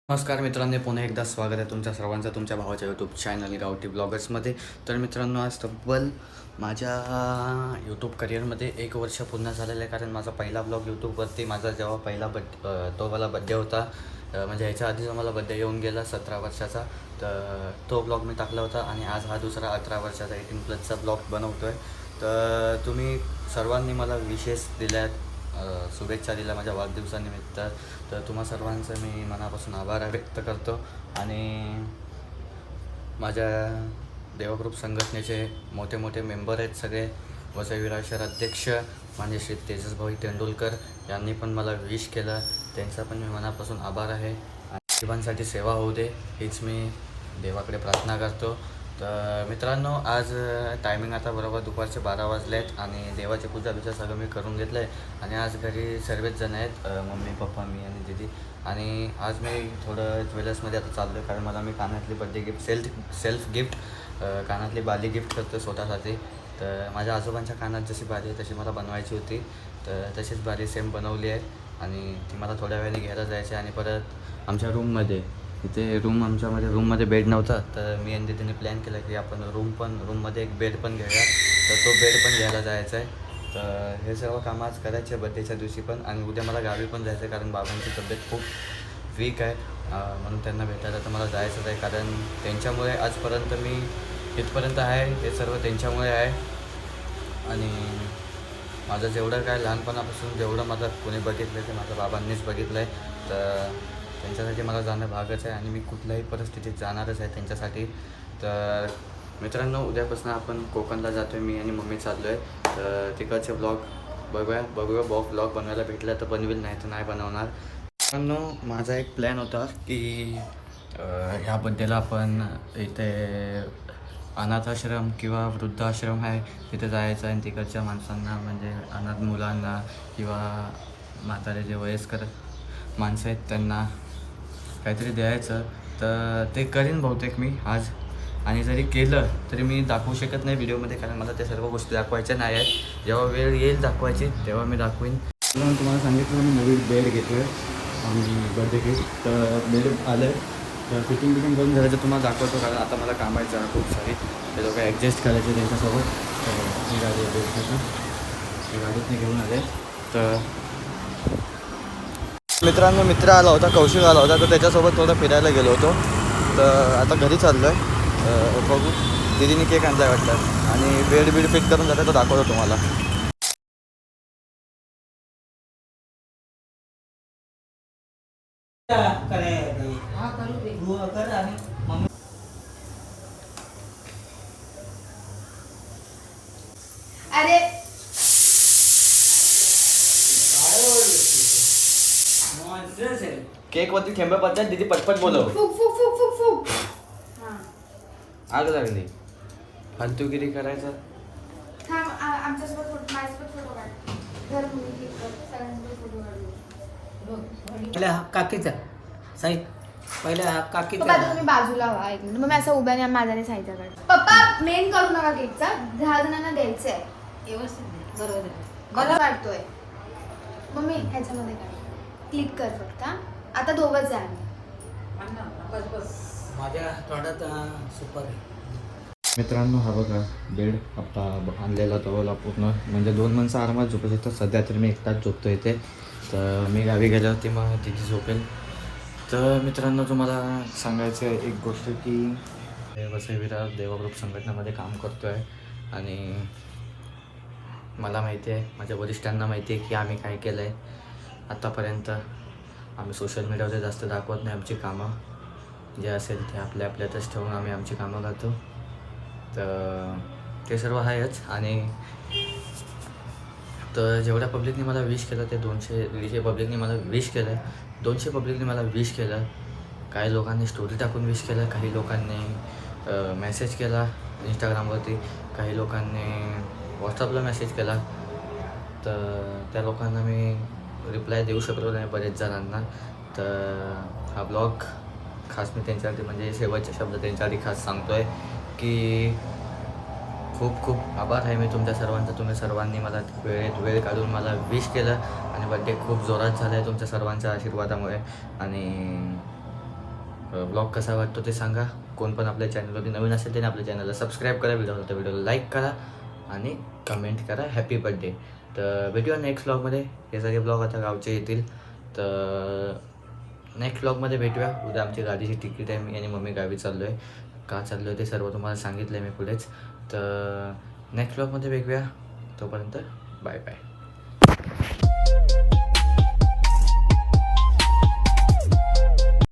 नमस्कार मित्रांनो, पुन्हा एकदा स्वागत आहे तुमच्या सर्वांचं तुमच्या भावाच्या यूट्यूब चॅनल गावठी ब्लॉगर्समध्ये. तर मित्रांनो, आज तब्बल माझ्या यूट्यूब करिअरमध्ये 1 वर्ष पूर्ण झालेलं आहे. कारण माझा पहिला ब्लॉग यूट्यूबवरती माझा जेव्हा पहिला तो मला बड्डे होता, म्हणजे ह्याच्या आधी जो मला बड्डे येऊन गेला 17 वर्षाचा, तर तो ब्लॉग मी टाकला होता. आणि आज हा दुसरा 18 वर्षाचा 18+ ब्लॉग बनवतो आहे. तर तुम्ही सर्वांनी मला विशेष दिल्यात, शुभेच्छा दिल्या माझ्या वाढदिवसानिमित्त. तर तुम्हा सर्वांचं मी मनापासून आभार व्यक्त करतो. आणि माझ्या देवग्रुप संघटनेचे मोठे मोठे मेंबर आहेत सगळे, वसई विरार शहर अध्यक्ष म्हणजे श्री तेजसभाई तेंडुलकर यांनी पण मला विश केलं, त्यांचा पण मी मनापासून आभार आहे. आणि गरिबांसाठी सेवा होऊ दे हीच मी देवाकडे प्रार्थना करतो. तर मित्रांनो, आज टायमिंग आता बरोबर दुपारचे 12 वाजले आहेत आणि देवाची पूजा सगळं मी करून घेतलं आहे. आणि आज घरी सर्वच जण आहेत, मम्मी पप्पा मी आणि दीदी. आणि आज मी थोडं ज्वेलर्समध्ये आता चाललो आहे, कारण मला मी कानातली बड्डे गिफ्ट सेल्फ गिफ्ट कानातली बाली गिफ्ट करतो स्वतःसाठी. तर माझ्या आजोबांच्या कानात जशी बाली आहे तशी मला बनवायची होती, तर तशीच बाली सेम बनवली आहे. आणि ती मला थोड्या वेळाने घ्यायला जायची. आणि परत आमच्या रूममध्ये आमच्यामध्ये रूममध्ये बेड नव्हता, तर मी आणि तिने प्लॅन केला की आपण रूममध्ये एक बेड पण घेऊया. तर तो बेड पण घ्यायला जायचा आहे. तर हे सर्व कामं आज करायचे बड्डेच्या दिवशी पण. आणि उद्या मला गावी पण जायचं आहे, कारण बाबांची तब्येत खूप वीक आहे, म्हणून त्यांना भेटायला तर मला जायचंच आहे. कारण त्यांच्यामुळे आजपर्यंत मी इथपर्यंत आहे, हे सर्व त्यांच्यामुळे आहे. आणि माझं जेवढं काय लहानपणापासून जेवढं माझं कोणी बघितलं आहे ते माझ्या बाबांनीच बघितलं आहे. तर त्यांच्यासाठी मला जाणं भागच आहे आणि मी कुठल्याही परिस्थितीत जाणारच आहे त्यांच्यासाठी. तर मित्रांनो, उद्यापासून आपण कोकणला जातो आहे, मी आणि मम्मी चाललो आहे. तर तिकडचे ब्लॉग बघूया ब्लॉग बनवायला भेटलं तर बनवेल, नाही तर नाही बनवणार. मित्रांनो, माझा एक प्लॅन होता की ह्या बड्डेला आपण इथे अनाथाश्रम किंवा वृद्धाश्रम आहे तिथे जायचं आहे आणि तिकडच्या माणसांना, म्हणजे अनाथ मुलांना किंवा म्हातारे जे वयस्कर माणसं आहेत त्यांना काहीतरी द्यायचं. तर ते करीन बहुतेक मी आज. आणि जरी केलं तरी मी दाखवू शकत नाही व्हिडिओमध्ये, कारण मला त्या सर्व गोष्टी दाखवायच्या नाही आहेत. जेव्हा वेळ येईल दाखवायची तेव्हा मी दाखवीन. तुम्हाला सांगितलं मी नवीन बेड घेतो आहे आणि बर्थडे गिफ्ट. तर बेड आलं आहे, तर फिटिंग करून झालं तर तुम्हाला दाखवतो, कारण आता मला कामायचं आहे खूप सारी. ते लोक ॲडजस्ट करायचे त्यांच्यासोबत. ही गाडी गाडीतने घेऊन आले. तर मित्रांनो, मित्र आला होता, कौशिक आला होता, तर त्याच्यासोबत थोडं फिरायला गेलो होतो. तर आता घरी चाललो आहे. बघू, दीदीने केक आणला आहे वाटतं आणि बेड फिट करून जातं, तो दाखवतो तुम्हाला. अरे केक वरती थेंबे पडतात, दीदी पटपट बोलव. फुक फुक फुक फुक फुक. आग लागली, फालतूगिरी करायचं. थांब, आमच्यासोबत माझ्यासोबत फोटो काढ. घर मुली क्लिक कर, सगळ्यांसोबत फोटो काढ. पहिला हा काकीचा साई, पहिला हा पप्पा काकीचा. तुम्ही बाजूला व्हा एक मिनिट. मग मी असं उभ्याने माझ्याने साईडला काढ. पप्पा मेन करू नका केकचा, 10 जणांना द्यायचं आहे. व्यवस्थित दे. बरोबर आहे. मला वाटतोय मम्मी ह्याच्यामध्ये काढ, क्लिक कर फक्त. आता दोघंच आहे आम्ही. बस बस माझ्या तोंडात सुपर आहे. मित्रांनो, हा बघा बेड आप्पा आणलेला तोला पूर्ण, म्हणजे 2 माणसं आरामात झोपू शकतात. सध्या तर मी एकटाच झोपतो इथे, तर मी गावी गेल्यावरती मग तिथे झोपेल. तर मित्रांनो, तुम्हाला सांगायचं आहे एक गोष्ट की वसई विरार देवग्रुप संघटनेमध्ये काम करतो आहे. आणि मला माहिती आहे, माझ्या वरिष्ठांना माहिती आहे की आम्ही काय केलं आहे आत्तापर्यंत. आम्ही सोशल मीडियावर जास्त दाखवत नाही आमची कामं, जे असेल ते आपल्यातच ठेवून आम्ही आमची कामं करतो. तर ते सर्व आहेच. आणि तर जेवढ्या पब्लिकने मला विश केलं ते 200 पब्लिकने मला विश केलं, 200 पब्लिकने मला विश केलं. काही लोकांनी स्टोरी टाकून विश केलं, काही लोकांनी मेसेज केला इंस्टाग्रामवरती, काही लोकांनी व्हॉट्सअपला मेसेज केला. तर त्या लोकांना मी रिप्लाय देऊ शकलो नाही बरेच जणांना. तर हा ब्लॉग खास मी त्यांच्यासाठी, म्हणजे शेवटचे शब्द त्यांच्यासाठी खास सांगतो आहे की खूप खूप आभार आहे मी तुमच्या सर्वांचा. तुम्ही सर्वांनी मला वेळ काढून मला विश केलं आणि बड्डे खूप जोरात झाला आहे तुमच्या सर्वांच्या आशीर्वादामुळे. आणि ब्लॉग कसा वाटतो ते सांगा. कोण पण आपल्या चॅनलवरती नवीन असेल त्याने आपल्या चॅनलला सबस्क्राईब करा, व्हिडिओला लाईक करा आणि कमेंट करा हॅपी बर्थडे. तर भेटूया नेक्स्ट ब्लॉगमध्ये. हे सगळे ब्लॉग आता गावचे येतील. तर नेक्स्ट ब्लॉगमध्ये भेटूया. उद्या आमची गाडीची तिकीट आहे. मी आणि मम्मी गावी चाललो आहे. का चाललो आहे ते सर्व तुम्हाला सांगितलं आहे मी पुढेच. तर नेक्स्ट ब्लॉगमध्ये भेटूया. तोपर्यंत बाय बाय.